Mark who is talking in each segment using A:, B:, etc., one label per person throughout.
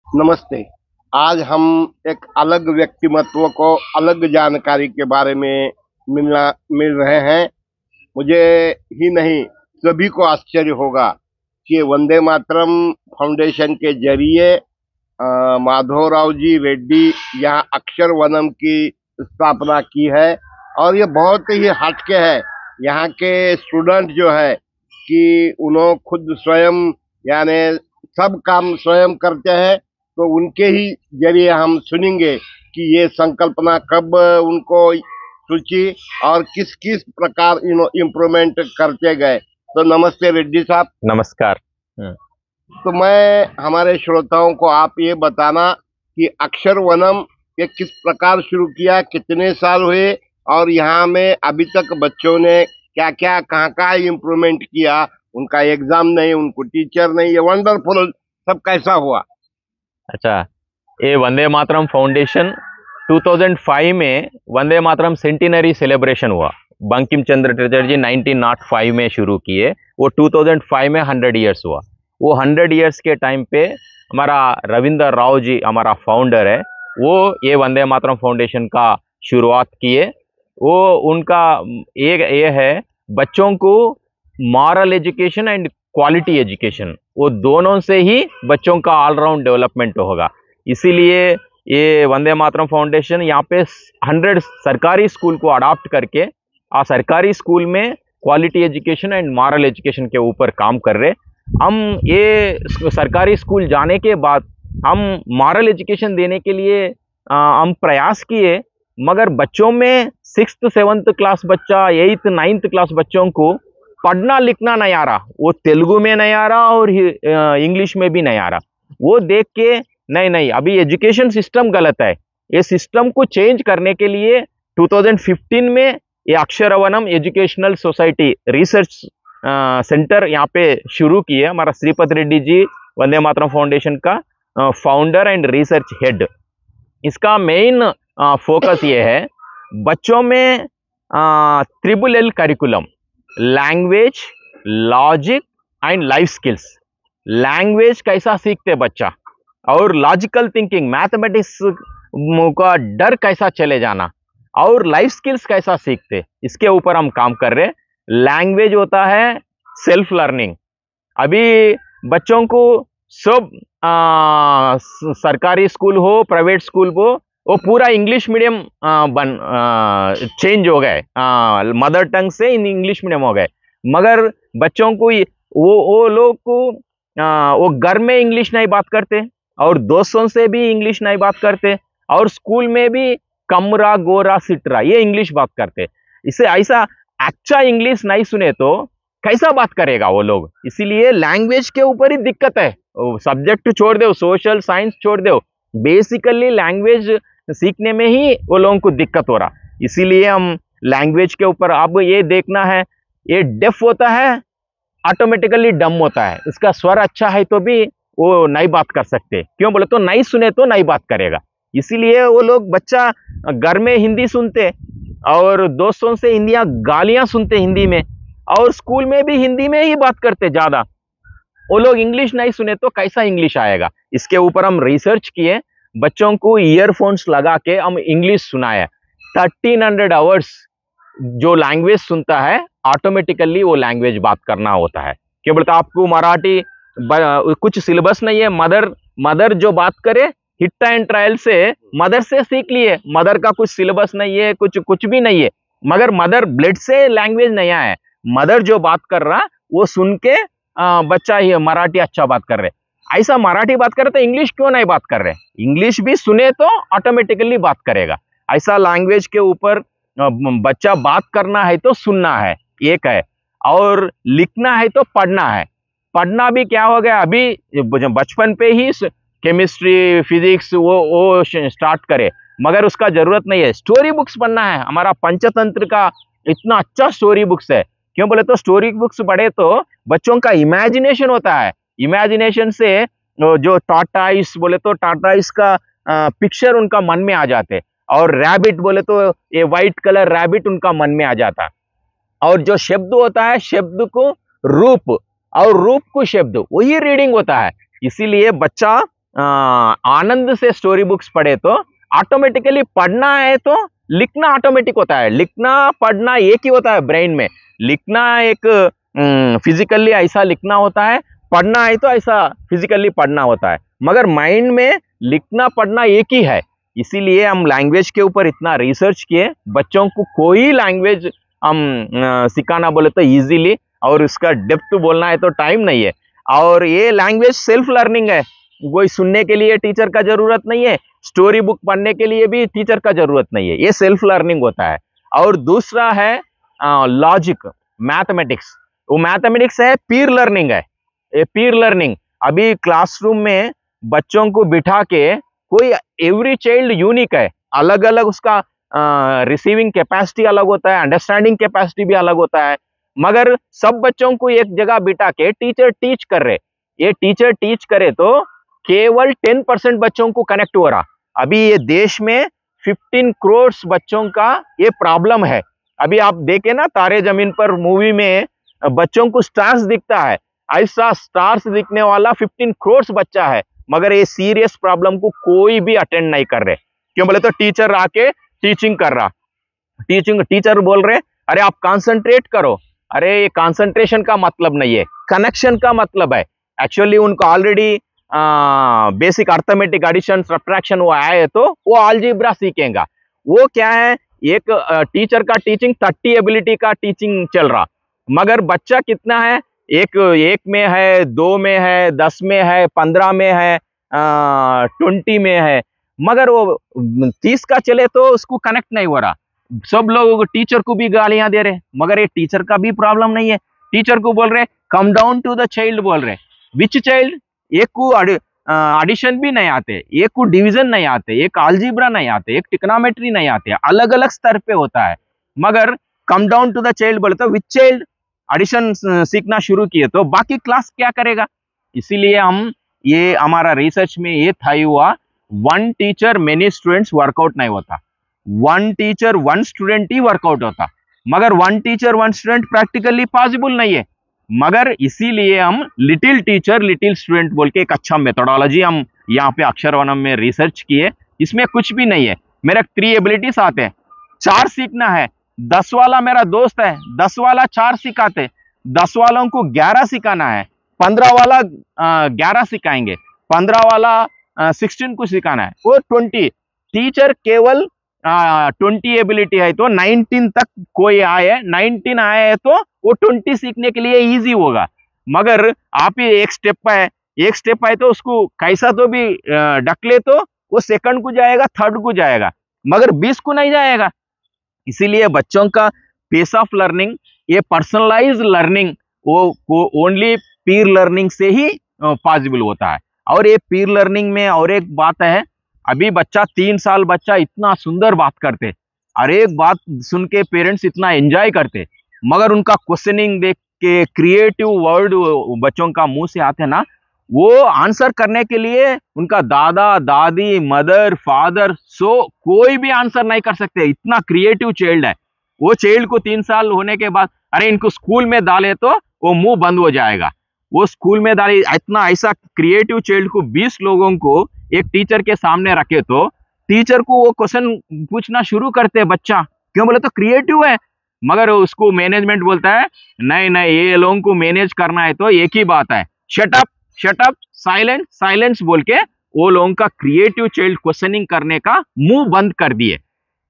A: नमस्ते। आज हम एक अलग व्यक्तिमत्व को अलग जानकारी के बारे में मिल रहे हैं। मुझे ही नहीं, सभी को आश्चर्य होगा कि वंदे मातरम फाउंडेशन के जरिए माधवराव जी रेड्डी यहाँ अक्षर वनम की स्थापना की है। और ये बहुत ही हटके है। यहाँ के स्टूडेंट जो है कि उन्होंने खुद स्वयं यानी सब काम स्वयं करते हैं। तो उनके ही जरिए हम सुनेंगे कि ये संकल्पना कब उनको सूची और किस किस प्रकार इम्प्रूवमेंट करते गए। तो नमस्ते रेड्डी साहब।
B: नमस्कार।
A: तो मैं हमारे श्रोताओं को आप ये बताना कि अक्षर वनम ये किस प्रकार शुरू किया, कितने साल हुए और यहाँ में अभी तक बच्चों ने क्या क्या कहाँ कहाँ इम्प्रूवमेंट किया, उनका एग्जाम नहीं, उनको टीचर नहीं, ये वंडरफुल सब कैसा हुआ।
B: अच्छा, ये वंदे मातरम फाउंडेशन 2005 में वंदे मातरम सेंटिनरी सेलिब्रेशन हुआ। बंकिम चंद्र चटर्जी जी 1905 में शुरू किए, वो 2005 में 100 ईयर्स हुआ। वो 100 ईयर्स के टाइम पे हमारा रविंद्र राव जी हमारा फाउंडर है, वो ये वंदे मातरम फाउंडेशन का शुरुआत किए। वो उनका एक ये है बच्चों को moral education and quality education, वो दोनों से ही बच्चों का ऑलराउंड डेवलपमेंट होगा। इसीलिए ये वंदे मातरम फाउंडेशन यहाँ पे 100 सरकारी स्कूल को अडॉप्ट करके सरकारी स्कूल में quality education and moral education के ऊपर काम कर रहे। हम ये सरकारी स्कूल जाने के बाद हम मॉरल एजुकेशन देने के लिए हम प्रयास किए, मगर बच्चों में 6th 7th क्लास बच्चा, 8th 9th क्लास बच्चों को पढ़ना लिखना नहीं आ रहा, वो तेलुगु में नहीं आ रहा और इंग्लिश में भी नहीं आ रहा। वो देख के नहीं अभी एजुकेशन सिस्टम गलत है, ये सिस्टम को चेंज करने के लिए 2015 में ये अक्षर वनम एजुकेशनल सोसाइटी रिसर्च सेंटर यहाँ पे शुरू किए। हमारा श्रीपत रेड्डी जी वंदे मातरम फाउंडेशन का फाउंडर एंड रिसर्च हेड। इसका मेन फोकस ये है बच्चों में triple L curriculum, language, logic and life skills. Language कैसा सीखते बच्चा और लॉजिकल थिंकिंग, मैथमेटिक्स का डर कैसा चले जाना और लाइफ स्किल्स कैसा सीखते, इसके ऊपर हम काम कर रहे। लैंग्वेज होता है सेल्फ लर्निंग। अभी बच्चों को सब सरकारी स्कूल हो प्राइवेट स्कूल हो, वो पूरा इंग्लिश मीडियम चेंज हो गए, मदर टंग से इंग्लिश मीडियम हो गए। मगर बच्चों को वो लोग को वो घर में इंग्लिश नहीं बात करते और दोस्तों से भी इंग्लिश नहीं बात करते और स्कूल में भी कमरा गोरा सिटरा ये इंग्लिश बात करते। इसे ऐसा अच्छा इंग्लिश नहीं सुने तो कैसा बात करेगा वो लोग। इसीलिए लैंग्वेज के ऊपर ही दिक्कत है। सब्जेक्ट छोड़ दो, सोशल साइंस छोड़ दो, बेसिकली लैंग्वेज सीखने में ही वो लोगों को दिक्कत हो रहा। इसीलिए हम लैंग्वेज के ऊपर अब ये देखना है, ये डेफ होता है ऑटोमेटिकली डम होता है, इसका स्वर अच्छा है तो भी वो नहीं बात कर सकते। क्यों बोले तो नहीं सुने तो नहीं बात करेगा। इसीलिए वो लोग बच्चा घर में हिंदी सुनते और दोस्तों से हिंदियां गालियां सुनते हिंदी में और स्कूल में भी हिंदी में ही बात करते ज्यादा। वो लोग इंग्लिश नहीं सुने तो कैसा इंग्लिश आएगा। इसके ऊपर हम रिसर्च किए, बच्चों को ईयरफोन्स लगा के हम इंग्लिश सुनाए। 1300 आवर्स जो लैंग्वेज सुनता है ऑटोमेटिकली वो लैंग्वेज बात करना होता है। क्यों बोलते आपको मराठी कुछ सिलेबस नहीं है, मदर जो बात करे हिट एंड ट्रायल से मदर से सीख लिए, मदर का कुछ सिलेबस नहीं है, कुछ भी नहीं है, मगर मदर ब्लड से लैंग्वेज नहीं आया है। मदर जो बात कर रहा वो सुन के बच्चा ही मराठी अच्छा बात कर रहे। ऐसा मराठी बात कर रहे तो इंग्लिश क्यों नहीं बात कर रहे, इंग्लिश भी सुने तो ऑटोमेटिकली बात करेगा। ऐसा लैंग्वेज के ऊपर बच्चा बात करना है तो सुनना है एक है, और लिखना है तो पढ़ना है। पढ़ना भी क्या हो गया, अभी बचपन पे ही केमिस्ट्री फिजिक्स वो स्टार्ट करे, मगर उसका जरूरत नहीं है। स्टोरी बुक्स पढ़ना है। हमारा पंचतंत्र का इतना अच्छा स्टोरी बुक्स है। क्यों बोले तो स्टोरी बुक्स पढ़े तो बच्चों का इमेजिनेशन होता है। इमेजिनेशन से जो टाटाइस बोले तो टाटाइस का पिक्चर उनका मन में आ जाते, और रैबिट बोले तो ये व्हाइट कलर रैबिट उनका मन में आ जाता। और जो शब्द होता है, शब्द को रूप और रूप को शब्द, वही रीडिंग होता है। इसीलिए बच्चा आनंद से स्टोरी बुक्स पढ़े तो ऑटोमेटिकली पढ़ना है तो लिखना ऑटोमेटिक होता है। लिखना पढ़ना एक ही होता है ब्रेन में। लिखना एक फिजिकली ऐसा लिखना होता है, पढ़ना है तो ऐसा फिजिकली पढ़ना होता है, मगर माइंड में लिखना पढ़ना एक ही है। इसीलिए हम लैंग्वेज के ऊपर इतना रिसर्च किए। बच्चों को कोई लैंग्वेज हम सिखाना बोले तो इजीली, और उसका डेप्थ बोलना है तो टाइम नहीं है। और ये लैंग्वेज सेल्फ लर्निंग है, कोई सुनने के लिए टीचर का जरूरत नहीं है, स्टोरी बुक पढ़ने के लिए भी टीचर का जरूरत नहीं है, ये सेल्फ लर्निंग होता है। और दूसरा है लॉजिक, मैथमेटिक्स। वो मैथमेटिक्स है, पीर लर्निंग है। ये पीर लर्निंग अभी क्लासरूम में बच्चों को बिठा के, कोई एवरी चाइल्ड यूनिक है, अलग अलग उसका रिसीविंग कैपेसिटी अलग होता है, अंडरस्टैंडिंग कैपेसिटी भी अलग होता है, मगर सब बच्चों को एक जगह बिठा के टीचर टीच कर रहे। ये टीचर टीच करे तो केवल 10% बच्चों को कनेक्ट हो रहा। अभी ये देश में 15 करोड़ बच्चों का ये प्रॉब्लम है। अभी आप देखे ना तारे जमीन पर मूवी में बच्चों को स्टार्स दिखता है, ऐसा स्टार्स दिखने वाला 15 करोड़ बच्चा है, मगर ये सीरियस प्रॉब्लम को कोई भी अटेंड नहीं कर रहे। क्यों बोले तो टीचर आके टीचिंग कर रहा, टीचर बोल रहे अरे आप कंसंट्रेट करो। अरे ये कंसंट्रेशन का मतलब नहीं है, कनेक्शन का मतलब है। एक्चुअली उनको already basic arithmetic addition subtraction वो आया है तो वो अलजेब्रा सीखेगा। वो क्या है, एक टीचर का टीचिंग 30 एबिलिटी का टीचिंग चल रहा, मगर बच्चा कितना है, एक में है, 2 में है, 10 में है, 15 में है, 20 में है, मगर वो 30 का चले तो उसको कनेक्ट नहीं हो रहा। सब लोग टीचर को भी गालियां दे रहे, मगर ये टीचर का भी प्रॉब्लम नहीं है। टीचर को बोल रहे come down to the child बोल रहे, विच चाइल्ड? एक को एडिशन भी नहीं आते, एक को डिवीजन नहीं आते, एक अलजेब्रा नहीं आते, एक ट्रिग्नोमेट्री नहीं आते, अलग अलग स्तर पे होता है। मगर come down to the child बोले तो विच चाइल्ड एडिशन सीखना शुरू किए तो बाकी क्लास क्या करेगा? इसीलिए हम ये हमारा रिसर्च में ये था हुआ, 1 टीचर मेनी स्टूडेंट्स वर्कआउट नहीं होता, 1 टीचर 1 स्टूडेंट ही वर्कआउट होता, मगर 1 टीचर 1 स्टूडेंट प्रैक्टिकली पॉसिबल नहीं है। मगर इसीलिए हम लिटिल टीचर लिटिल स्टूडेंट बोल के एक अच्छा मेथोडोलॉजी हम यहाँ पे अक्षरवनम में रिसर्च किए। इसमें कुछ भी नहीं है, मेरे 3 एबिलिटीज आते हैं, 4 सीखना है। 10 वाला मेरा दोस्त है, 10 वाला 4 सिखाते, 10 वालों को 11 सिखाना है, 15 वाला 11 सिखाएंगे, 15 वाला 16 को सिखाना है, वो 20। टीचर केवल 20 एबिलिटी है तो 19 तक कोई आए, 19 आए है तो वो 20 सीखने के लिए इजी होगा। मगर आप ही एक स्टेप है तो उसको कैसा तो भी ढकले तो वो सेकंड को जाएगा, थर्ड को जाएगा, मगर 20 को नहीं जाएगा। इसीलिए बच्चों का पेस ऑफ लर्निंग, ये पर्सनलाइज लर्निंग, वो ओनली पीर लर्निंग से ही पॉसिबल होता है। और ये पीर लर्निंग में और एक बात है, अभी बच्चा 3 साल बच्चा इतना सुंदर बात करते, और एक बात सुन के पेरेंट्स इतना एंजॉय करते, मगर उनका क्वेश्चनिंग देख के क्रिएटिव वर्ड बच्चों का मुंह से आते ना, वो आंसर करने के लिए उनका दादा दादी मदर फादर कोई भी आंसर नहीं कर सकते, इतना क्रिएटिव चाइल्ड है। वो चाइल्ड को 3 साल होने के बाद अरे इनको स्कूल में डाले तो वो मुंह बंद हो जाएगा, वो स्कूल में डाले, इतना ऐसा क्रिएटिव चाइल्ड को 20 लोगों को एक टीचर के सामने रखे तो टीचर को वो क्वेश्चन पूछना शुरू करते हैं बच्चा। क्यों बोले तो क्रिएटिव है, मगर उसको मैनेजमेंट बोलता है नहीं नहीं, ये लोगों को मैनेज करना है तो एक ही बात है, शट अप साइलेंस बोल के वो लोगों का क्रिएटिव चाइल्ड क्वेश्चनिंग करने का मुंह बंद कर दिए।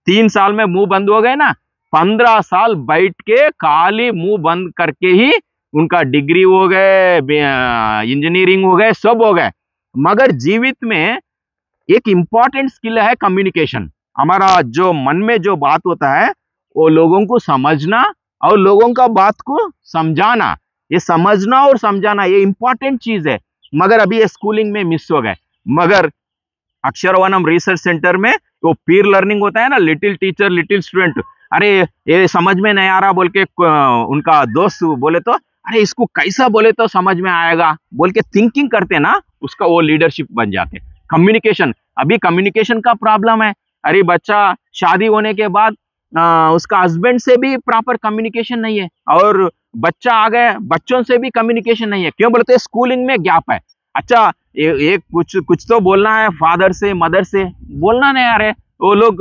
B: 3 साल में मुंह बंद हो गए ना, 15 साल बैठ के खाली मुंह बंद करके ही उनका डिग्री हो गए, इंजीनियरिंग हो गए, सब हो गए। मगर जीवित में एक इंपॉर्टेंट स्किल है कम्युनिकेशन। हमारा जो मन में जो बात होता है वो लोगों को समझना और लोगों का बात को समझाना, ये समझना और समझाना ये इंपॉर्टेंट चीज है, मगर अभी ये स्कूलिंग में मिस हो गए। मगर अक्षरवनम रिसर्च सेंटर में वो पीर लर्निंग होता है ना, लिटिल टीचर लिटिल स्टूडेंट, अरे ये समझ में नहीं आ रहा बोल के उनका दोस्त बोले तो अरे इसको कैसा बोले तो समझ में आएगा बोल के थिंकिंग करते ना, उसका वो लीडरशिप बन जाते। कम्युनिकेशन, अभी कम्युनिकेशन का प्रॉब्लम है। अरे बच्चा शादी होने के बाद उसका हस्बैंड से भी प्रॉपर कम्युनिकेशन नहीं है, और बच्चा आ गया बच्चों से भी कम्युनिकेशन नहीं है। क्यों बोलते हैं? स्कूलिंग में गैप है। अच्छा एक कुछ तो बोलना है फादर से मदर से, बोलना नहीं आ रहे, वो लोग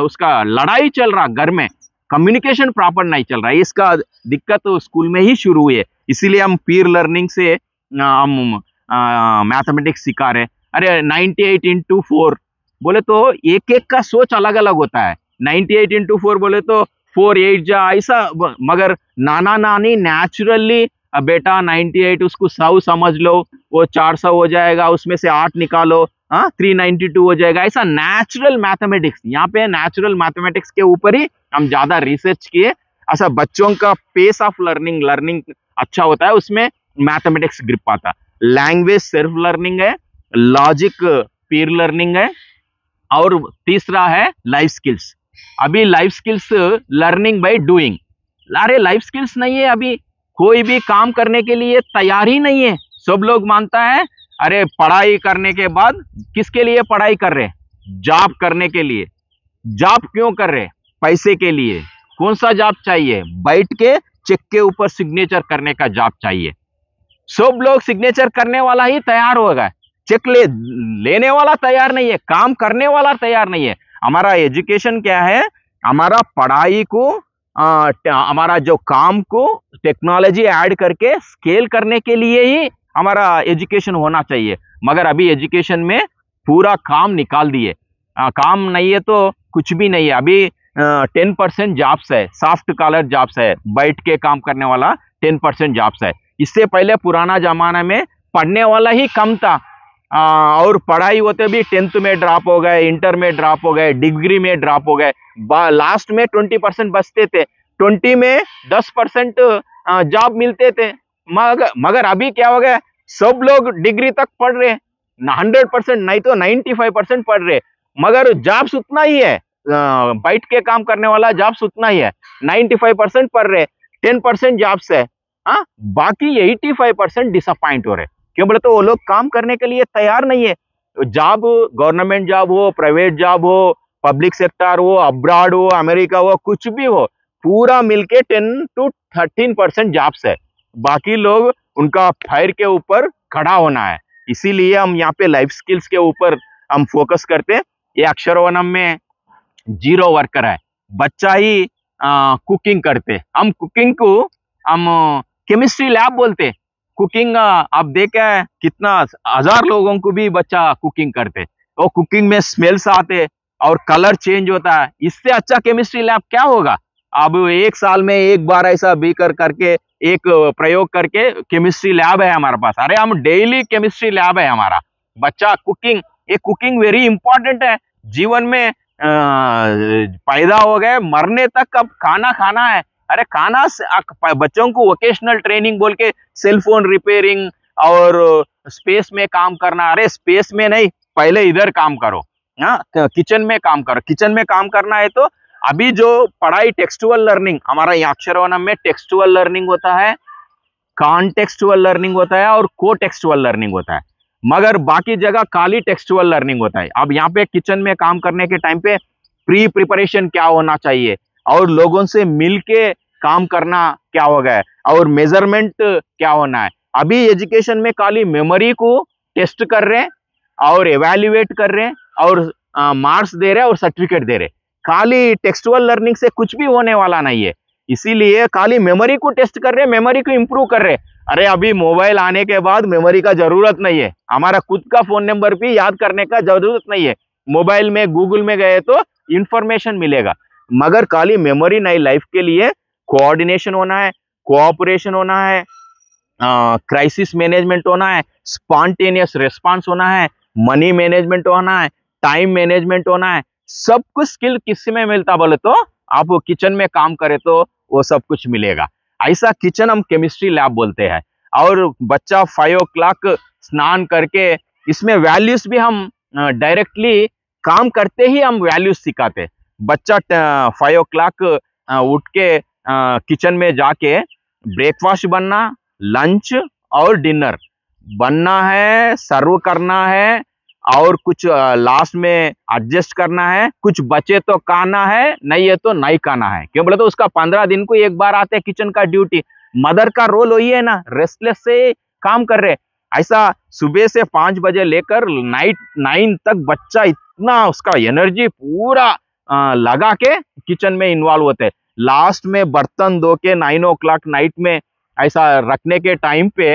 B: उसका लड़ाई चल रहा घर में, कम्युनिकेशन प्रॉपर नहीं चल रहा है। इसका दिक्कत तो स्कूल में ही शुरू हुई है। इसीलिए हम पीर लर्निंग से हम मैथमेटिक्स सिखा रहे। अरे 98 इंटू 4 बोले तो एक एक का सोच अलग अलग होता है। 98 इंटू 4 बोले तो 4 8 जा ऐसा, मगर नाना नानी नेचुरली बेटा 98 उसको 100 समझ लो, वो 400 हो जाएगा, उसमें से 8 निकालो, हाँ 392 हो जाएगा। ऐसा नेचुरल मैथमेटिक्स, यहाँ पे नेचुरल मैथमेटिक्स के ऊपर ही हम ज्यादा रिसर्च किए। ऐसा बच्चों का पेस ऑफ लर्निंग अच्छा होता है, उसमें मैथमेटिक्स ग्रिप पाता। लैंग्वेज सेल्फ लर्निंग है, लॉजिक पीर लर्निंग है, और तीसरा है लाइफ स्किल्स। अभी life skills learning by doing. अरे लाइफ स्किल्स नहीं है, अभी कोई भी काम करने के लिए तैयार ही नहीं है। सब लोग मानता है अरे पढ़ाई करने के बाद किसके लिए पढ़ाई कर रहे, जॉब करने के लिए। जॉब क्यों कर रहे, पैसे के लिए। कौन सा जॉब चाहिए, बैठ के चेक के ऊपर सिग्नेचर करने का जॉब चाहिए। सब लोग सिग्नेचर करने वाला ही तैयार होगा, चेक लेने वाला तैयार नहीं है, काम करने वाला तैयार नहीं है। हमारा एजुकेशन क्या है, हमारा पढ़ाई को हमारा जो काम को टेक्नोलॉजी ऐड करके स्केल करने के लिए ही हमारा एजुकेशन होना चाहिए। मगर अभी एजुकेशन में पूरा काम निकाल दिए, काम नहीं है तो कुछ भी नहीं है। अभी 10% जॉब्स है, सॉफ्ट कॉलर जॉब्स है, बैठ के काम करने वाला 10% जॉब्स है। इससे पहले पुराना जमाना में पढ़ने वाला ही कम था, और पढ़ाई होते भी 10th में ड्रॉप हो गए, इंटर में ड्रॉप हो गए, डिग्री में ड्रॉप हो गए, लास्ट में 20% बचते थे, 20 में 10% जॉब मिलते थे। मगर अभी क्या हो गया, सब लोग डिग्री तक पढ़ रहे, 100% नहीं तो 95% पढ़ रहे, मगर जॉब्स उतना ही है, बैठ के काम करने वाला जॉब्स उतना ही है, 95% पढ़ रहे, 10% जॉब्स है, हाँ बाकी 85% डिसअपॉइंट हो रहे। क्यों बोले तो वो लोग काम करने के लिए तैयार नहीं है। जॉब, गवर्नमेंट जॉब हो, प्राइवेट जॉब हो, पब्लिक सेक्टर हो, अब्रॉड हो, अमेरिका हो, कुछ भी हो, पूरा मिलके 10 to 13% जॉब्स है। बाकी लोग उनका फायर के ऊपर खड़ा होना है। इसीलिए हम यहाँ पे लाइफ स्किल्स के ऊपर हम फोकस करते हैं। ये अक्षरवनम में 0 वर्कर है, बच्चा ही कुकिंग करते, हम कुकिंग को हम केमिस्ट्री लैब बोलते। कुकिंग आप देखे कितना 1000 लोगों को भी बच्चा कुकिंग करते, वो कुकिंग में स्मेल्स आते और कलर चेंज होता है। इससे अच्छा केमिस्ट्री लैब क्या होगा। अब 1 साल में एक बार ऐसा बीकर करके एक प्रयोग करके केमिस्ट्री लैब है हमारे पास। अरे हम डेली केमिस्ट्री लैब है हमारा। बच्चा कुकिंग, ये कुकिंग वेरी इंपॉर्टेंट है जीवन में। पैदा हो गए मरने तक अब खाना खाना है। अरे खाना बच्चों को वोकेशनल ट्रेनिंग बोल के सेलफोन रिपेयरिंग और स्पेस में काम करना, अरे स्पेस में नहीं, पहले इधर काम करो, हाँ किचन में काम करो। किचन में काम करना है तो अभी जो पढ़ाई टेक्सचुअल लर्निंग, हमारा यहाँ अक्षरवनम में टेक्सचुअल लर्निंग होता है, कॉन्टेक्सचुअल लर्निंग होता है और को टेक्सचुअल लर्निंग होता है, मगर बाकी जगह खाली टेक्सचुअल लर्निंग होता है। अब यहाँ पे किचन में काम करने के टाइम पे प्री प्रिपरेशन क्या होना चाहिए और लोगों से मिलके काम करना क्या होगा है और मेजरमेंट क्या होना है। अभी एजुकेशन में खाली मेमोरी को टेस्ट कर रहे हैं और एवेल्युएट कर रहे हैं और मार्क्स दे रहे हैं और सर्टिफिकेट दे रहे हैं। खाली टेक्सचुअल लर्निंग से कुछ भी होने वाला नहीं है, इसीलिए खाली मेमोरी को टेस्ट कर रहे हैं, मेमोरी को इंप्रूव कर रहे हैं। अरे अभी मोबाइल आने के बाद मेमोरी का जरूरत नहीं है, हमारा खुद का फोन नंबर भी याद करने का जरूरत नहीं है। मोबाइल में गूगल में गए तो इंफॉर्मेशन मिलेगा, मगर खाली मेमोरी नहीं। लाइफ के लिए कोऑर्डिनेशन होना है, कोऑपरेशन होना है, क्राइसिस मैनेजमेंट होना है, स्पॉन्टेनियस रिस्पांस होना है, मनी मैनेजमेंट होना है, टाइम मैनेजमेंट होना है। सब कुछ स्किल किस में मिलता बोले तो आप किचन में काम करें तो वो सब कुछ मिलेगा। ऐसा किचन हम केमिस्ट्री लैब बोलते हैं। और बच्चा 5 o'clock स्नान करके, इसमें वैल्यूज भी हम डायरेक्टली काम करते ही हम वैल्यूज सिखाते। बच्चा 5 o'clock उठ के किचन में जाके ब्रेकफास्ट बनना, लंच और डिनर बनना है, सर्व करना है और कुछ लास्ट में एडजस्ट करना है। कुछ बचे तो खाना है, नहीं है तो नहीं खाना है। क्यों बोले तो उसका 15 दिन को एक बार आते हैं किचन का ड्यूटी। मदर का रोल वही है ना, रेस्टलेस से काम कर रहे। ऐसा सुबह से 5 बजे लेकर नाइट 9 तक बच्चा इतना उसका एनर्जी पूरा लगा के किचन में इन्वॉल्व होते हैं। लास्ट में बर्तन धो के 9 o'clock नाइट में ऐसा रखने के टाइम पे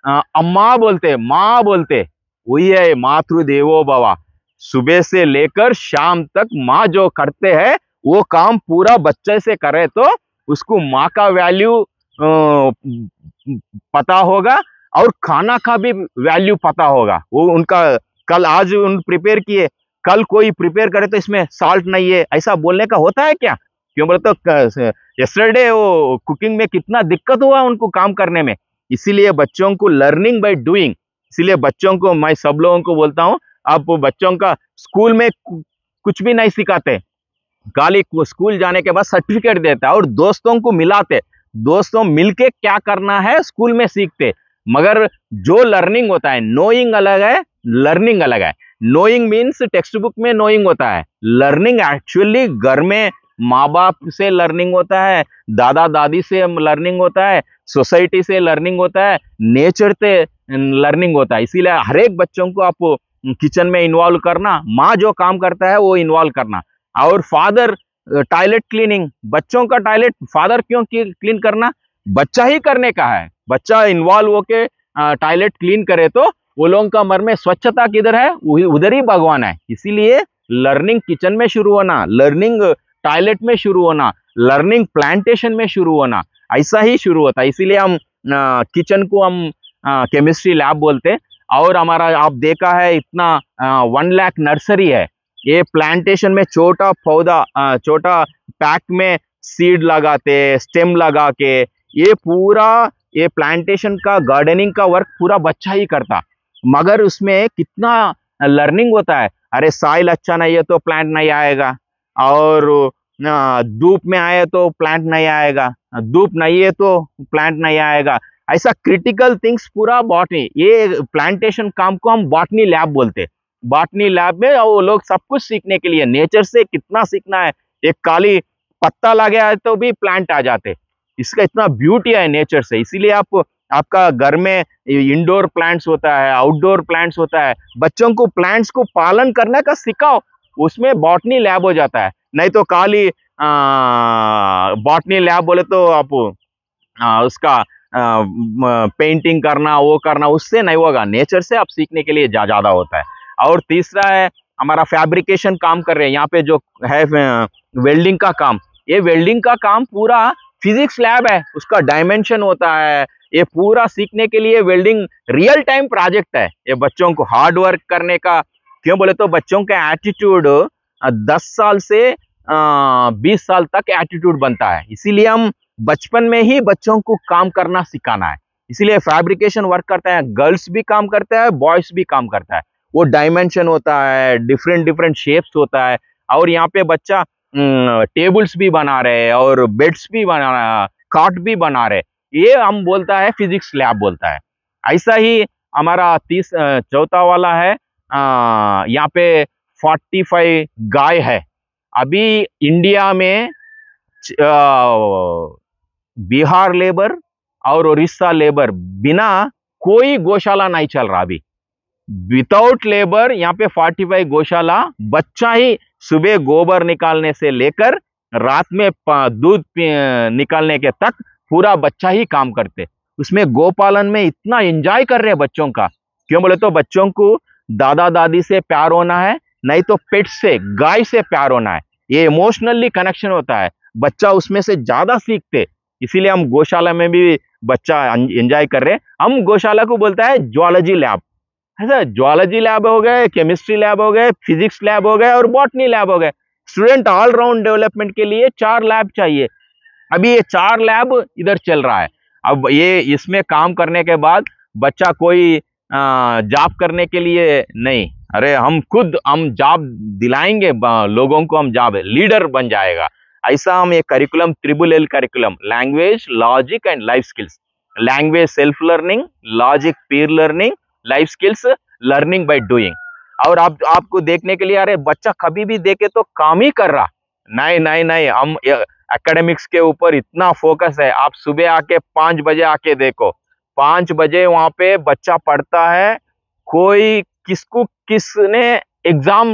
B: अम्मा बोलते, माँ बोलते, वही है मातृदेवो भव। सुबह से लेकर शाम तक माँ जो करते हैं वो काम पूरा बच्चे से करे तो उसको माँ का वैल्यू पता होगा और खाना का भी वैल्यू पता होगा। वो उनका कल आज उन प्रिपेयर किए, कल कोई प्रिपेयर करे तो इसमें साल्ट नहीं है ऐसा बोलने का होता है क्या? क्यों बोले तो यस्टरडे वो कुकिंग में कितना दिक्कत हुआ उनको काम करने में। इसीलिए बच्चों को लर्निंग बाय डूइंग, इसीलिए बच्चों को मैं सब लोगों को बोलता हूँ, आप बच्चों का स्कूल में कुछ भी नहीं सिखाते, खाली स्कूल जाने के बाद सर्टिफिकेट देता है और दोस्तों को मिलाते, दोस्तों मिलके क्या करना है स्कूल में सीखते। मगर जो लर्निंग होता है, नोइंग अलग है, लर्निंग अलग है। नोइंग मीन्स टेक्स्ट बुक में नोइंग होता है, लर्निंग एक्चुअली घर में माँ बाप से लर्निंग होता है, दादा दादी से लर्निंग होता है, सोसाइटी से लर्निंग होता है, नेचर से लर्निंग होता है। इसीलिए हर एक बच्चों को आप किचन में इन्वॉल्व करना, माँ जो काम करता है वो इन्वॉल्व करना। और फादर टॉयलेट क्लीनिंग, बच्चों का टॉयलेट फादर क्यों क्लीन करना, बच्चा ही करने का है। बच्चा इन्वॉल्व होके टॉयलेट क्लीन करे तो वो लोगों का मन में स्वच्छता किधर है, उधर ही भगवान है। इसीलिए लर्निंग किचन में शुरू होना, लर्निंग टॉयलेट में शुरू होना, लर्निंग प्लांटेशन में शुरू होना, ऐसा ही शुरू होता है। इसीलिए हम किचन को हम केमिस्ट्री लैब बोलते। और हमारा आप देखा है इतना 1 लाख नर्सरी है, ये प्लांटेशन में छोटा पौधा, छोटा पैक में सीड लगाते, स्टेम लगा के, ये पूरा ये प्लांटेशन का गार्डनिंग का वर्क पूरा बच्चा ही करता। मगर उसमें कितना लर्निंग होता है, अरे सॉइल अच्छा नहीं है तो प्लांट नहीं आएगा, और धूप में आए तो प्लांट नहीं आएगा, धूप नहीं है तो प्लांट नहीं आएगा। ऐसा क्रिटिकल थिंग्स पूरा बॉटनी, ये प्लांटेशन काम को हम बॉटनी लैब बोलते। बॉटनी लैब में वो लोग सब कुछ सीखने के लिए, नेचर से कितना सीखना है, एक काली पत्ता लगे है तो भी प्लांट आ जाते, इसका इतना ब्यूटी है नेचर से। इसीलिए आपका घर में इंडोर प्लांट्स होता है, आउटडोर प्लांट्स होता है, बच्चों को प्लांट्स को पालन करने का सिखाओ, उसमें बॉटनी लैब हो जाता है। नहीं तो खाली बॉटनी लैब बोले तो आप उसका पेंटिंग करना, वो करना, उससे नहीं होगा, नेचर से आप सीखने के लिए ज्यादा होता है। और तीसरा है हमारा फैब्रिकेशन काम कर रहे हैं यहाँ पे जो है वेल्डिंग का काम, ये वेल्डिंग का काम पूरा फिजिक्स लैब है, उसका डायमेंशन होता है, ये पूरा सीखने के लिए वेल्डिंग रियल टाइम प्रोजेक्ट है। ये बच्चों को हार्ड वर्क करने का, क्यों बोले तो बच्चों का एटीट्यूड 10 साल से 20 साल तक एटीट्यूड बनता है। इसीलिए हम बचपन में ही बच्चों को काम करना सिखाना है। इसीलिए फैब्रिकेशन वर्क करता है, गर्ल्स भी काम करता है, बॉयज भी काम करता है। वो डायमेंशन होता है, डिफरेंट डिफरेंट शेप्स होता है। और यहाँ पे बच्चा टेबल्स भी बना रहे हैं और बेड्स भी बना रहे, कॉट भी बना रहे, ये हम बोलता है फिजिक्स लैब बोलता है। ऐसा ही हमारा चौथा वाला है, यहाँ पे 45 गाय है। अभी इंडिया में बिहार लेबर और उड़ीसा लेबर बिना कोई गौशाला नहीं चल रहा अभी, विदाउट लेबर। यहाँ पे 45 गौशाला, बच्चा ही सुबह गोबर निकालने से लेकर रात में दूध निकालने के तक पूरा बच्चा ही काम करते। उसमें गोपालन में इतना एंजॉय कर रहे हैं बच्चों का, क्यों बोले तो बच्चों को दादा दादी से प्यार होना है, नहीं तो पेट से, गाय से प्यार होना है, ये इमोशनली कनेक्शन होता है, बच्चा उसमें से ज्यादा सीखते। इसीलिए हम गौशाला में भी बच्चा एंजॉय कर रहे हैं। हम गौशाला को बोलता है ज्वालॉजी लैब, ऐसा ज्वालॉजी लैब हो गए, केमिस्ट्री लैब हो गए, फिजिक्स लैब हो गए और बॉटनी लैब हो गए। स्टूडेंट ऑल राउंड डेवलपमेंट के लिए 4 लैब चाहिए। अभी ये 4 लैब इधर चल रहा है। अब ये इसमें काम करने के बाद बच्चा कोई जॉब करने के लिए नहीं, अरे हम खुद हम जॉब दिलाएंगे लोगों को, हम जॉब लीडर बन जाएगा। ऐसा हम ये curriculum LLL curriculum, language, logic and life skills, language self learning, logic peer learning, life skills learning by doing. और आपको देखने के लिए अरे बच्चा कभी भी देखे तो काम ही कर रहा, नहीं नहीं नहीं, हम एकेडमिक्स के ऊपर इतना फोकस है। आप सुबह आके 5 बजे आके देखो, 5 बजे वहां पे बच्चा पढ़ता है, कोई किसको किसने एग्जाम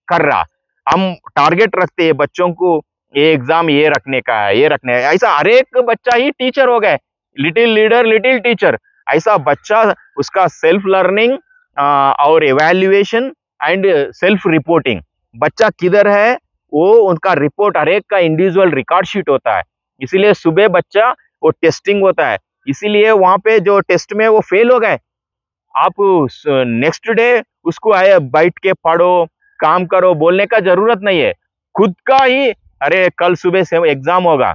B: कर रहा, हम टारगेट रखते हैं बच्चों को, ये एग्जाम ये रखने का है, ये रखने है, ऐसा हर एक बच्चा ही टीचर हो गए, लिटिल लीडर लिटिल टीचर। ऐसा बच्चा उसका सेल्फ लर्निंग और एवेल्युएशन एंड सेल्फ रिपोर्टिंग, बच्चा किधर है वो उनका रिपोर्ट हर एक का इंडिविजुअल रिकॉर्ड शीट होता है। इसीलिए सुबह बच्चा वो टेस्टिंग होता है, इसीलिए वहां पे जो टेस्ट में वो फेल हो गए, आप नेक्स्ट डे उसको आए बैठ के पढ़ो, काम करो बोलने का जरूरत नहीं है, खुद का ही अरे कल सुबह से एग्जाम होगा।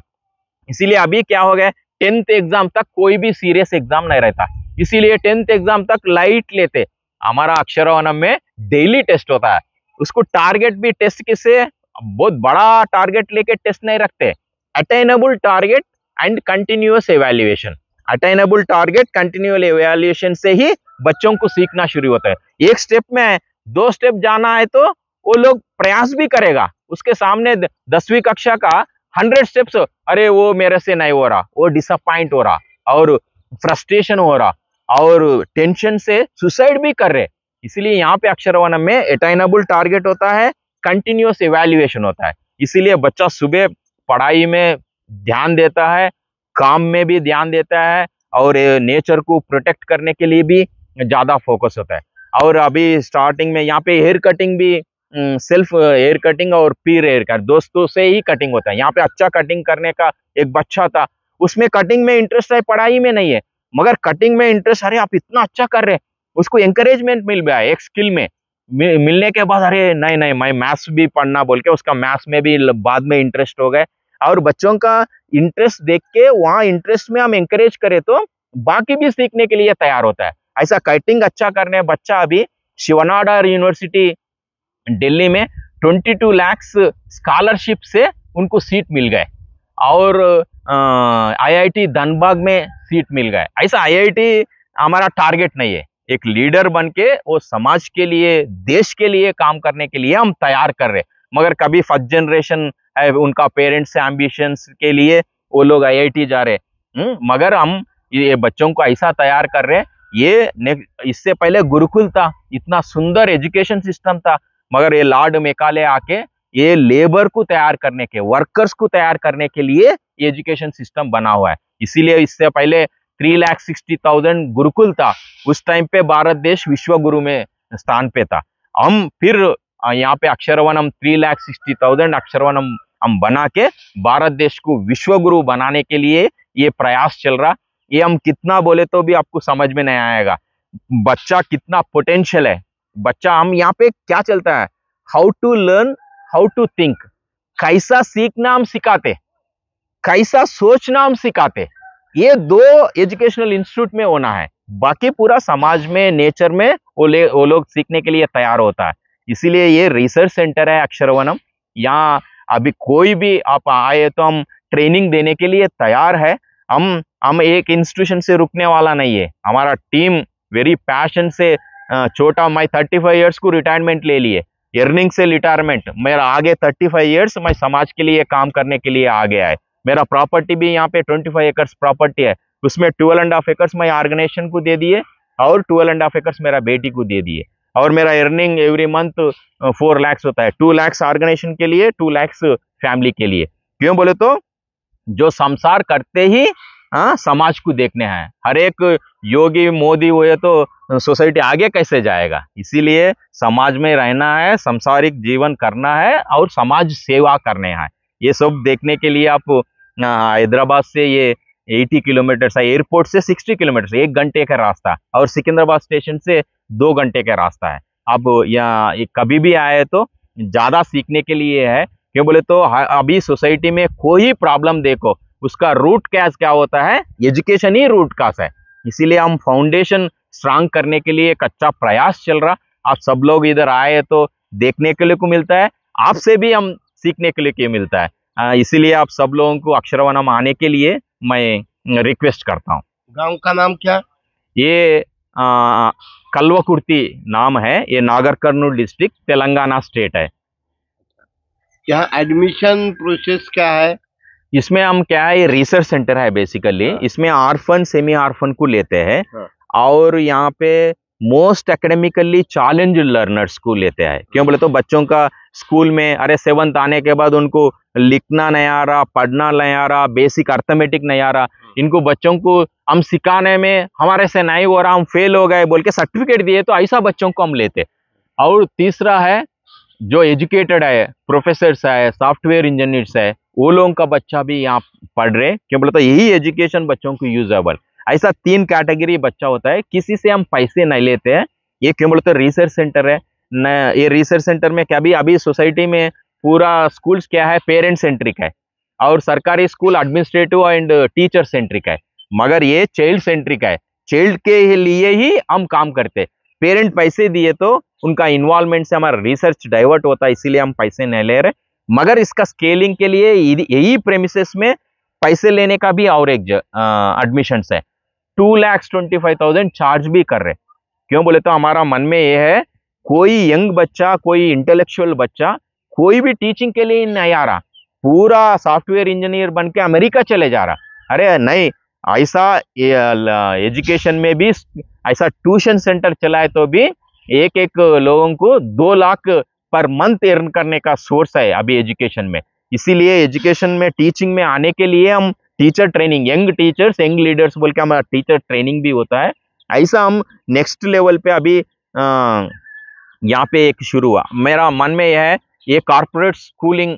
B: इसीलिए अभी क्या हो गया, 10th एग्जाम तक कोई भी सीरियस एग्जाम नहीं रहता, इसीलिए 10th एग्जाम तक लाइट लेते। हमारा अक्षरवनम में डेली टेस्ट होता है, उसको टारगेट भी टेस्ट किससे, बहुत बड़ा टारगेट लेके टेस्ट नहीं रखते, attainable target and continuous evaluation, attainable target continual evaluation से ही बच्चों को सीखना शुरू होता है। एक स्टेप में 2 स्टेप जाना है तो वो लोग प्रयास भी करेगा, उसके सामने 10वीं कक्षा का 100 स्टेप्स, अरे वो मेरे से नहीं हो रहा, वो डिसअपॉइंट हो रहा और फ्रस्ट्रेशन हो रहा और टेंशन से सुसाइड भी कर रहे। इसलिए यहाँ पे अक्षरवनम में अटेनेबल टारगेट होता है, कंटिन्यूअस इवैल्यूएशन होता है, इसीलिए बच्चा सुबह पढ़ाई में ध्यान देता है, काम में भी ध्यान देता है और नेचर को प्रोटेक्ट करने के लिए भी ज्यादा फोकस होता है। और अभी स्टार्टिंग में यहाँ पे हेयर कटिंग भी सेल्फ हेयर कटिंग और पीर हेयर कट दोस्तों से ही कटिंग होता है। यहाँ पे अच्छा कटिंग करने का एक बच्चा था, उसमें कटिंग में इंटरेस्ट है, पढ़ाई में नहीं है, मगर कटिंग में इंटरेस्ट, अरे आप इतना अच्छा कर रहे हैं, उसको एंकरेजमेंट मिल गया एक स्किल में मिलने के बाद, अरे नहीं नहीं मैं मैथ्स भी पढ़ना बोल के उसका मैथ्स में भी बाद में इंटरेस्ट हो गए। और बच्चों का इंटरेस्ट देख के वहाँ इंटरेस्ट में हम एंकरेज करें तो बाकी भी सीखने के लिए तैयार होता है। ऐसा कटिंग अच्छा करने बच्चा अभी शिवनाडा यूनिवर्सिटी दिल्ली में 22 लाख स्कॉलरशिप से उनको सीट मिल गए और आईआईटी धनबाद में सीट मिल गए। ऐसा आईआईटी हमारा टारगेट नहीं है, एक लीडर बन के वो समाज के लिए देश के लिए काम करने के लिए हम तैयार कर रहे। मगर कभी फर्स्ट जनरेशन है, उनका पेरेंट्स से एम्बिशंस के लिए वो लोग आईआईटी जा रहे, मगर हम ये बच्चों को ऐसा तैयार कर रहे। ये इससे पहले गुरुकुल था, इतना सुंदर एजुकेशन सिस्टम था, मगर ये लॉर्ड मेकाले आके ये लेबर को तैयार करने के, वर्कर्स को तैयार करने के लिए एजुकेशन सिस्टम बना हुआ है। इसीलिए इससे पहले 3,60,000 गुरुकुल था, उस टाइम पे भारत देश विश्व गुरु में स्थान पे था। हम फिर यहाँ पे अक्षरवनम 3,60,000 अक्षरवनम हम बना के भारत देश को विश्व गुरु बनाने के लिए ये प्रयास चल रहा। ये हम कितना बोले तो भी आपको समझ में नहीं आएगा, बच्चा कितना पोटेंशियल है। बच्चा हम यहाँ पे क्या चलता है, how to learn how to think, कैसा सीखना हम सिखाते, कैसा सोचना हम सिखाते, ये 2 एजुकेशनल इंस्टीट्यूट में होना है। बाकी पूरा समाज में नेचर में वो लोग सीखने के लिए तैयार होता है। इसीलिए ये रिसर्च सेंटर है अक्षरवनम। यहाँ अभी कोई भी आप आए तो हम ट्रेनिंग देने के लिए तैयार है। हम एक इंस्टीट्यूशन से रुकने वाला नहीं है, हमारा टीम वेरी पैशन से छोटा, मैं 35 इयर्स को रिटायरमेंट ले लिए, अर्निंग से रिटायरमेंट, मेरा आगे 35 इयर्स मैं समाज के लिए काम करने के लिए आ गया है। मेरा प्रॉपर्टी भी यहाँ पे 25 एकर्स प्रॉपर्टी है, उसमें 12.5 एकर्स मैं ऑर्गेनाइजेशन को दे दिए और 12.5 एकर्स मेरा बेटी को दे दिए। और मेरा अर्निंग एवरी मंथ 4 लाख होता है, 2 लाख ऑर्गेनाइजेशन के लिए, 2 लाख फैमिली के लिए। क्यों बोले तो जो संसार करते ही समाज को देखने हैं। हर एक योगी मोदी हुए तो सोसाइटी आगे कैसे जाएगा, इसीलिए समाज में रहना है, सांसारिक जीवन करना है और समाज सेवा करने हैं। ये सब देखने के लिए आप हैदराबाद से ये 80 किलोमीटर है, एयरपोर्ट से 60 किलोमीटर, 1 घंटे का रास्ता, और सिकंदराबाद स्टेशन से 2 घंटे का रास्ता है। आप यहाँ कभी भी आए तो ज्यादा सीखने के लिए है। क्यों बोले तो अभी सोसाइटी में कोई प्रॉब्लम देखो, उसका रूट कैस क्या होता है, एजुकेशन ही रूट काज है। इसीलिए हम फाउंडेशन स्ट्रांग करने के लिए एक अच्छा प्रयास चल रहा। आप सब लोग इधर आए तो देखने के लिए को मिलता है, आपसे भी हम सीखने के लिए मिलता है। इसीलिए आप सब लोगों को अक्षरवनम आने के लिए मैं रिक्वेस्ट करता हूँ।
A: गांव का नाम क्या?
B: ये कल्वकुर्ती नाम है, ये नागर कर्नूल डिस्ट्रिक्ट तेलंगाना स्टेट है।
A: यहाँ एडमिशन प्रोसेस क्या है?
B: इसमें हम क्या है, ये रिसर्च सेंटर है बेसिकली। इसमें आर्फन सेमी आर्फन को लेते हैं और यहाँ पे मोस्ट एकेडमिकली चैलेंज लर्नर्स को लेते हैं। क्यों बोले तो बच्चों का स्कूल में अरे 7th आने के बाद उनको लिखना नहीं आ रहा, पढ़ना नहीं आ रहा, बेसिक अर्थमेटिक नहीं आ रहा, इनको बच्चों को हम सिखाने में हमारे से नहीं हो रहा, हम फेल हो गए बोल के सर्टिफिकेट दिए, तो ऐसा बच्चों को हम लेते। और तीसरा है जो एजुकेटेड है, प्रोफेसर्स है, सॉफ्टवेयर इंजीनियर्स है, वो लोगों का बच्चा भी यहाँ पढ़ रहे। क्यों बोले तो यही एजुकेशन बच्चों को यूजेबल। ऐसा 3 कैटेगरी बच्चा होता है, किसी से हम पैसे नहीं लेते हैं। ये क्यों बोले तो रिसर्च सेंटर है न। ये रिसर्च सेंटर में क्या भी अभी सोसाइटी में पूरा स्कूल्स क्या है, पेरेंट सेंट्रिक है और सरकारी school administrative and teacher centric है, मगर ये चाइल्ड सेंट्रिक है। चाइल्ड के लिए ही हम काम करते। पेरेंट पैसे दिए तो उनका इन्वॉल्वमेंट से हमारा रिसर्च डाइवर्ट होता है, इसीलिए हम पैसे नहीं ले रहे। मगर इसका स्केलिंग के लिए यही प्रेमिसेस में पैसे लेने का भी और एक एडमिशन है। 2,25,000 चार्ज भी कर रहे। क्यों बोले तो हमारा मन में ये है, कोई यंग बच्चा, कोई इंटेलेक्चुअल बच्चा कोई भी टीचिंग के लिए नहीं आ रहा, पूरा सॉफ्टवेयर इंजीनियर बन के अमेरिका चले जा रहा। अरे नहीं, ऐसा एजुकेशन में भी ऐसा ट्यूशन सेंटर चलाए तो भी एक लोगों को 2 लाख पर मंथ अर्न करने का सोर्स है अभी एजुकेशन में। इसीलिए एजुकेशन में टीचिंग में आने के लिए हम teacher training, young teachers, young leaders बोल के हमारा टीचर ट्रेनिंग भी होता है। ऐसा हम नेक्स्ट लेवल पे अभी यहाँ पे एक शुरू हुआ। मेरा मन में यह है, ये कॉर्पोरेट स्कूलिंग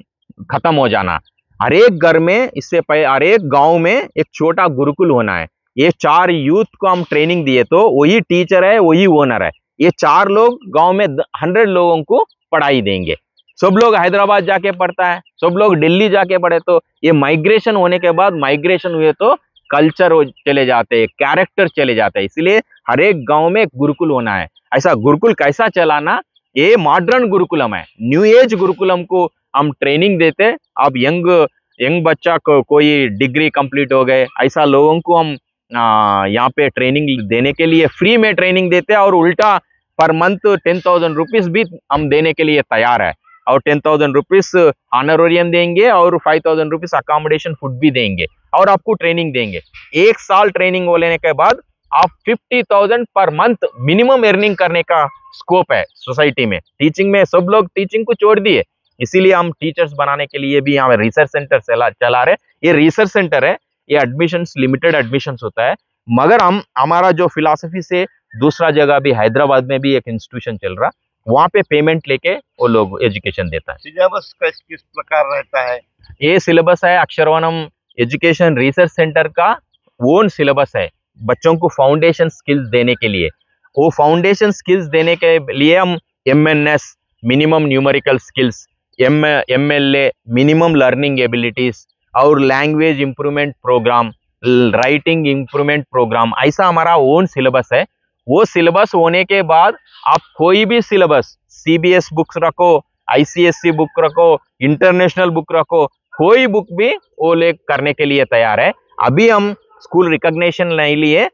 B: खत्म हो जाना। हर एक घर में, इससे पहले हर एक गांव में एक छोटा गुरुकुल होना है। ये 4 यूथ को हम ट्रेनिंग दिए तो वही टीचर है, वही ओनर है। ये 4 लोग गांव में 100 लोगों को पढ़ाई देंगे। सब लोग हैदराबाद जाके पढ़ता है, सब लोग दिल्ली जाके पढ़े, तो ये माइग्रेशन होने के बाद, माइग्रेशन हुए तो कल्चर चले जाते हैं, कैरेक्टर चले जाते हैं। इसलिए हर एक गांव में एक गुरुकुल होना है। ऐसा गुरुकुल कैसा चलाना, ये मॉडर्न गुरुकुलम है, न्यू एज गुरुकुलम को हम ट्रेनिंग देते। अब यंग बच्चा को कोई डिग्री कंप्लीट हो गए, ऐसा लोगों को हम यहाँ पे ट्रेनिंग देने के लिए फ्री में ट्रेनिंग देते हैं और उल्टा पर मंथ 10,000 रुपीज भी हम देने के लिए तैयार है। और 10,000 रुपीज ऑनरोरियम देंगे और 5,000 रुपीज अकोमोडेशन फूड भी देंगे और आपको ट्रेनिंग देंगे। 1 साल ट्रेनिंग हो लेने के बाद आप 50,000 पर मंथ मिनिमम अर्निंग करने का स्कोप है सोसाइटी में। टीचिंग में सब लोग टीचिंग को छोड़ दिए, इसीलिए हम टीचर्स बनाने के लिए भी यहाँ रिसर्च सेंटर चला रहे। ये रिसर्च सेंटर है, ये एडमिशंस लिमिटेड एडमिशंस होता है, मगर हम हमारा जो फिलॉसफी से दूसरा जगह भी हैदराबाद में भी एक इंस्टीट्यूशन चल रहा, वहाँ पे पेमेंट लेके वो लोग एजुकेशन देता है।
A: सिलेबस किस प्रकार रहता है?
B: ये सिलेबस है अक्षरवनम एजुकेशन रिसर्च सेंटर का ओन सिलेबस है। बच्चों को फाउंडेशन स्किल्स देने के लिए, वो फाउंडेशन स्किल्स देने के लिए हम MNS minimum numerical skills, MLA minimum learning abilities और language improvement programme, writing improvement programme, ऐसा हमारा ओन सिलेबस है। वो सिलेबस होने के बाद आप कोई भी सिलेबस, CBS बुक्स रखो, ICSE बुक रखो, इंटरनेशनल बुक रखो, कोई बुक भी वो ले करने के लिए तैयार है। अभी हम स्कूल रिकॉग्निशन नहीं लिए,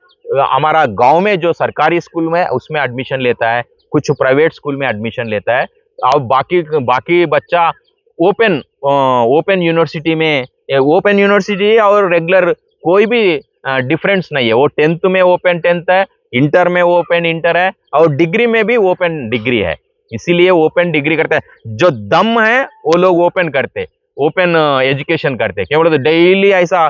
B: हमारा गांव में जो सरकारी स्कूल में उसमें एडमिशन लेता है, कुछ प्राइवेट स्कूल में एडमिशन लेता है, और बाकी बच्चा ओपन यूनिवर्सिटी में, ओपन यूनिवर्सिटी और रेगुलर कोई भी डिफरेंस नहीं है। वो 10th में ओपन 10th है, इंटर में ओपन इंटर है और डिग्री में भी ओपन डिग्री है। इसीलिए ओपन डिग्री करते हैं। जो दम है वो लोग ओपन करते, ओपन एजुकेशन करते। क्या बोले तो डेली ऐसा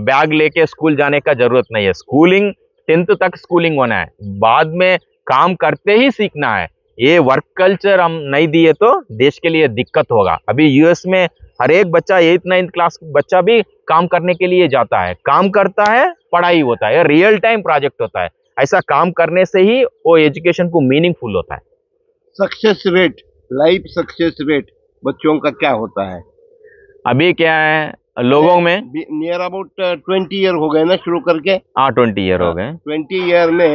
B: बैग लेके स्कूल जाने का जरूरत नहीं है। स्कूलिंग 10th तक स्कूलिंग होना है, बाद में काम करते ही सीखना है। ये वर्क कल्चर हम नहीं दिए तो देश के लिए दिक्कत होगा। अभी US में हर एक बच्चा 8th 9th क्लास बच्चा भी काम करने के लिए जाता है, काम करता है, पढ़ाई होता है, रियल टाइम प्रोजेक्ट होता है। ऐसा काम करने से ही वो एजुकेशन को मीनिंगफुल होता है।
A: Success rate, life success rate बच्चों का क्या होता है?
B: अभी क्या है लोगों में
A: नियर अबाउट 20 ईयर हो गए ना शुरू करके?
B: हाँ 20 ईयर हो गए।
A: 20 ईयर में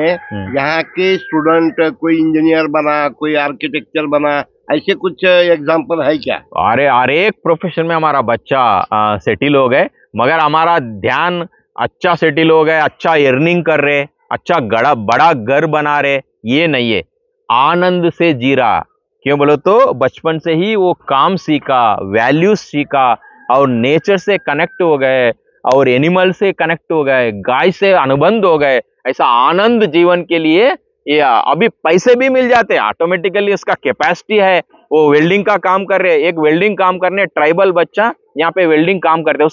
A: यहाँ के स्टूडेंट कोई इंजीनियर बना, कोई आर्किटेक्चर बना, ऐसे कुछ एग्जाम्पल है क्या?
B: अरे एक प्रोफेशन में हमारा बच्चा सेटिल हो गए, मगर हमारा ध्यान अच्छा सेटिल हो गए, अच्छा अर्निंग कर रहे, अच्छा बड़ा घर बना रहे, ये नहीं है। आनंद से जी रहा। क्यों बोलो तो बचपन से ही वो काम सीखा, वैल्यूज सीखा, और नेचर से कनेक्ट हो गए और एनिमल से कनेक्ट हो गए, गाय से अनुबंध हो गए, ऐसा आनंद जीवन के लिए ये अभी पैसे भी मिल जाते हैं ऑटोमेटिकली, उसका कैपेसिटी है, वो वेल्डिंग का काम कर रहे, एक वेल्डिंग काम करने ट्राइबल बच्चा यहाँ पे वेल्डिंग काम करते,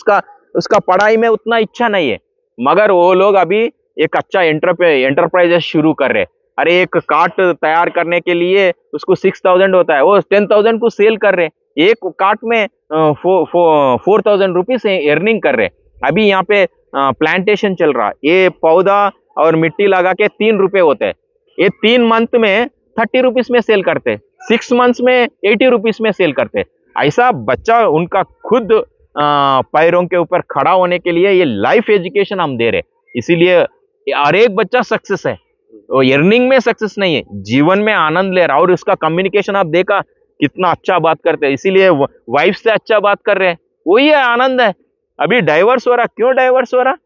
B: उसका पढ़ाई में उतना इच्छा नहीं है, मगर वो लोग अभी एक अच्छा एंटरप्राइजेस शुरू कर रहे। अरे एक कार्ट तैयार करने के लिए उसको 6,000 होता है, वो 10,000 को सेल कर रहे, एक कार्ट में 4,000 रुपीज अर्निंग कर रहे। अभी यहाँ पे प्लांटेशन चल रहा, ये पौधा और मिट्टी लगा के 3 रुपए होते हैं, ये 3 मंथ में 30 रुपीज में सेल करते, 6 मंथ्स में 80 रुपीज में सेल करते। ऐसा बच्चा उनका खुद पैरों के ऊपर खड़ा होने के लिए ये लाइफ एजुकेशन हम दे रहे, इसीलिए हर एक बच्चा सक्सेस है, वो अर्निंग में सक्सेस नहीं है, जीवन में आनंद ले रहा। और उसका कम्युनिकेशन आप देखा कितना अच्छा बात करते हैं, इसीलिए वाइफ से अच्छा बात कर रहे हैं, वही है आनंद है। अभी डाइवर्स हो रहा, क्यों डाइवर्स हो रहा?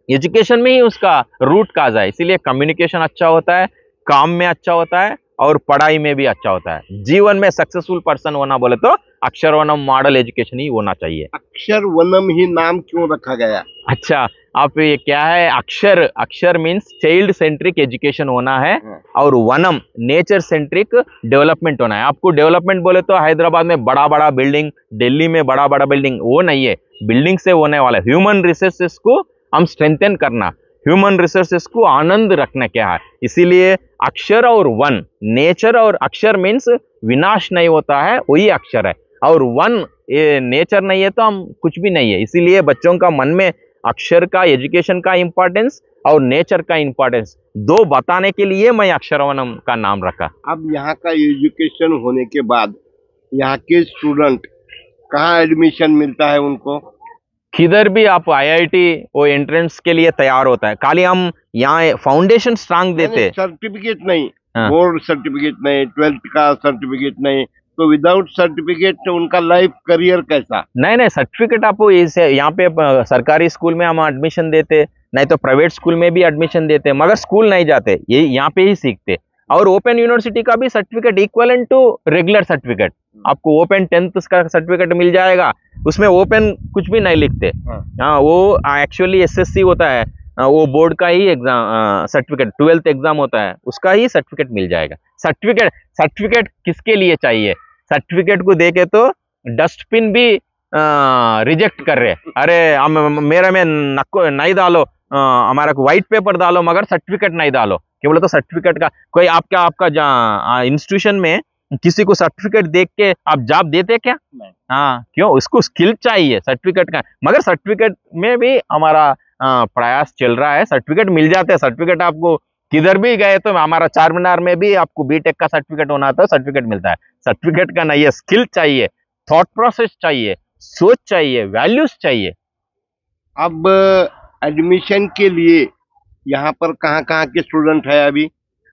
B: एजुकेशन में ही उसका रूट काज है, इसीलिए कम्युनिकेशन अच्छा होता है, काम में अच्छा होता है और पढ़ाई में भी अच्छा होता है। जीवन में सक्सेसफुल पर्सन होना बोले तो अक्षरवनम मॉडल एजुकेशन ही होना चाहिए।
A: अक्षरवनम ही नाम क्यों रखा गया?
B: अच्छा, आप ये क्या है, अक्षर मीन्स चाइल्ड सेंट्रिक एजुकेशन होना है और वनम नेचर सेंट्रिक डेवलपमेंट होना है। आपको डेवलपमेंट बोले तो हैदराबाद में बड़ा बड़ा बिल्डिंग, दिल्ली में बड़ा बड़ा बिल्डिंग, वो नहीं है, बिल्डिंग से होने वाला ह्यूमन रिसोर्सेस को हम स्ट्रेंथन करना, ह्यूमन रिसोर्सेस को आनंद रखना क्या है, इसीलिए अक्षर और वन, नेचर और अक्षर मीन्स विनाश नहीं होता है, वही अक्षर है, और वन ये नेचर नहीं है तो हम कुछ भी नहीं है। इसीलिए बच्चों का मन में अक्षर का, एजुकेशन का इंपॉर्टेंस और नेचर का इंपॉर्टेंस दो बताने के लिए मैं अक्षरवनम का नाम रखा।
A: अब यहाँ का एजुकेशन होने के बाद यहाँ के स्टूडेंट कहाँ एडमिशन मिलता है उनको?
B: किधर भी आप आईआईटी वो एंट्रेंस के लिए तैयार होता है, खाली हम यहाँ फाउंडेशन स्ट्रांग देते,
A: सर्टिफिकेट नहीं, बोर्ड सर्टिफिकेट नहीं, 12th का सर्टिफिकेट नहीं, तो विदाउट सर्टिफिकेट उनका लाइफ करियर कैसा?
B: नहीं, सर्टिफिकेट आपको यहाँ पे सरकारी स्कूल में हम एडमिशन देते, नहीं तो प्राइवेट स्कूल में भी एडमिशन देते, मगर स्कूल नहीं जाते, ये यहाँ पे ही सीखते। और ओपन यूनिवर्सिटी का भी certificate equivalent to regular certificate, आपको ओपन 10th का सर्टिफिकेट मिल जाएगा, उसमें ओपन कुछ भी नहीं लिखते। हाँ, वो एक्चुअली एसएससी होता है, वो बोर्ड का ही एग्जाम सर्टिफिकेट, 12th एग्जाम होता है, उसका ही सर्टिफिकेट मिल जाएगा। सर्टिफिकेट किसके लिए चाहिए? सर्टिफिकेट को देके तो डस्टबिन भी रिजेक्ट कर रहे, अरे मेरे में नको नहीं डालो, हमारा व्हाइट पेपर डालो मगर सर्टिफिकेट नहीं डालो, क्यों बोले तो सर्टिफिकेट का कोई आपका इंस्टीट्यूशन में किसी को सर्टिफिकेट देख के आप जॉब देते क्या? हाँ, क्यों? उसको स्किल चाहिए सर्टिफिकेट का, मगर सर्टिफिकेट में भी हमारा प्रयास चल रहा है, सर्टिफिकेट मिल जाते हैं। सर्टिफिकेट आपको किधर भी गए तो हमारा चारमीनार में भी आपको बीटेक का सर्टिफिकेट होना तो सर्टिफिकेट मिलता है। सर्टिफिकेट का नहीं है, स्किल चाहिए, थॉट प्रोसेस चाहिए, सोच चाहिए, वैल्यूज चाहिए।
A: अब एडमिशन के लिए यहाँ पर कहाँ के स्टूडेंट है?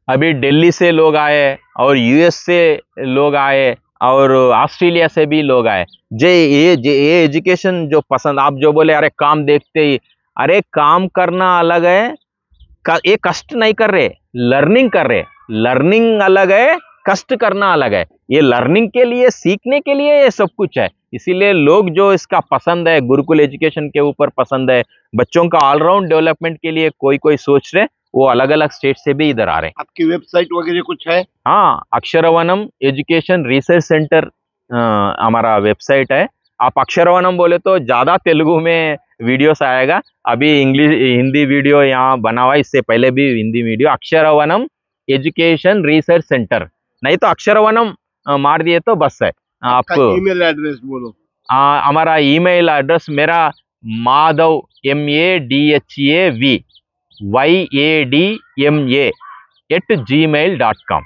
A: अभी
B: दिल्ली से लोग आए और यूएस से लोग आए और ऑस्ट्रेलिया से भी लोग आए। ये एजुकेशन जो पसंद, आप जो बोले अरे काम देखते ही, अरे काम करना अलग है, ये कष्ट नहीं कर रहे, लर्निंग कर रहे, लर्निंग अलग है, कष्ट करना अलग है। ये लर्निंग के लिए, सीखने के लिए ये सब कुछ है, इसीलिए लोग जो इसका पसंद है, गुरुकुल एजुकेशन के ऊपर पसंद है, बच्चों का ऑलराउंड डेवलपमेंट के लिए कोई सोच रहे, वो अलग अलग स्टेट से भी इधर आ रहे हैं।
A: आपकी वेबसाइट वगैरह कुछ है?
B: हाँ, अक्षरवनम एजुकेशन रिसर्च सेंटर हमारा वेबसाइट है। आप अक्षरवनम बोले तो ज्यादा तेलुगु में वीडियोस आएगा, अभी इंग्लिश हिंदी वीडियो यहाँ बना हुआ है, इससे पहले भी Hindi video. Aksharavanam education research centre, नहीं तो अक्षरवनम मार दिए तो बस है। आपको
A: ईमेल एड्रेस बोलो।
B: हमारा ईमेल एड्रेस मेरा माधव madvyadma@gmail.com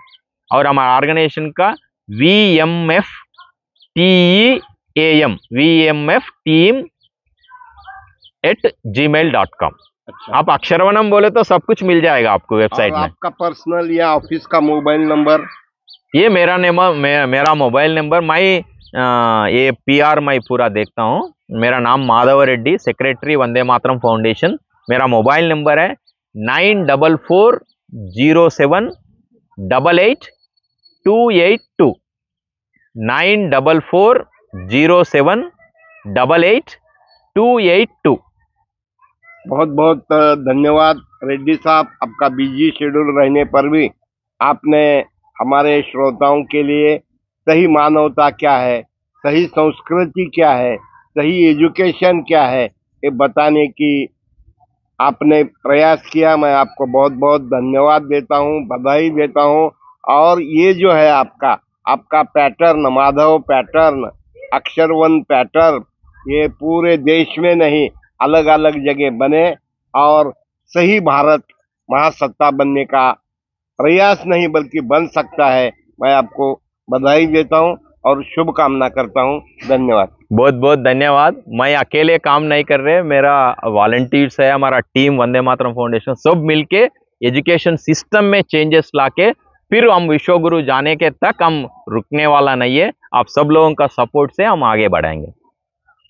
B: और हमारा ऑर्गेनाइजेशन का vmfteam@gmail.com।
A: अच्छा।
B: आप अक्षरवनम बोले तो सब कुछ मिल जाएगा आपको वेबसाइट में।
A: आपका पर्सनल या ऑफिस का मोबाइल नंबर?
B: ये मेरा मोबाइल नंबर, मैं ये PR मैं पूरा देखता हूँ। मेरा नाम माधव रेड्डी, सेक्रेटरी वंदे मातरम फाउंडेशन। मेरा मोबाइल नंबर है 9440788282 9440788282। 888282।
A: बहुत बहुत धन्यवाद रेड्डी साहब, आपका बिजी शेड्यूल रहने पर भी आपने हमारे श्रोताओं के लिए सही मानवता क्या है, सही संस्कृति क्या है, सही एजुकेशन क्या है, ये बताने की आपने प्रयास किया। मैं आपको बहुत बहुत धन्यवाद देता हूँ, बधाई देता हूँ। और ये जो है आपका पैटर्न, माधव पैटर्न, अक्षरवन पैटर्न, ये पूरे देश में नहीं, अलग अलग जगह बने और सही भारत महासत्ता बनने का प्रयास नहीं बल्कि बन सकता है। मैं आपको बधाई देता हूँ और शुभकामना करता हूँ। धन्यवाद।
B: बहुत बहुत धन्यवाद। मैं अकेले काम नहीं कर रहे, मेरा वॉलंटियर्स है, हमारा टीम वंदे मातरम फाउंडेशन सब मिलके एजुकेशन सिस्टम में चेंजेस लाके फिर हम विश्व गुरु जाने के तक हम रुकने वाला नहीं है। आप सब लोगों का सपोर्ट से हम आगे बढ़ाएंगे।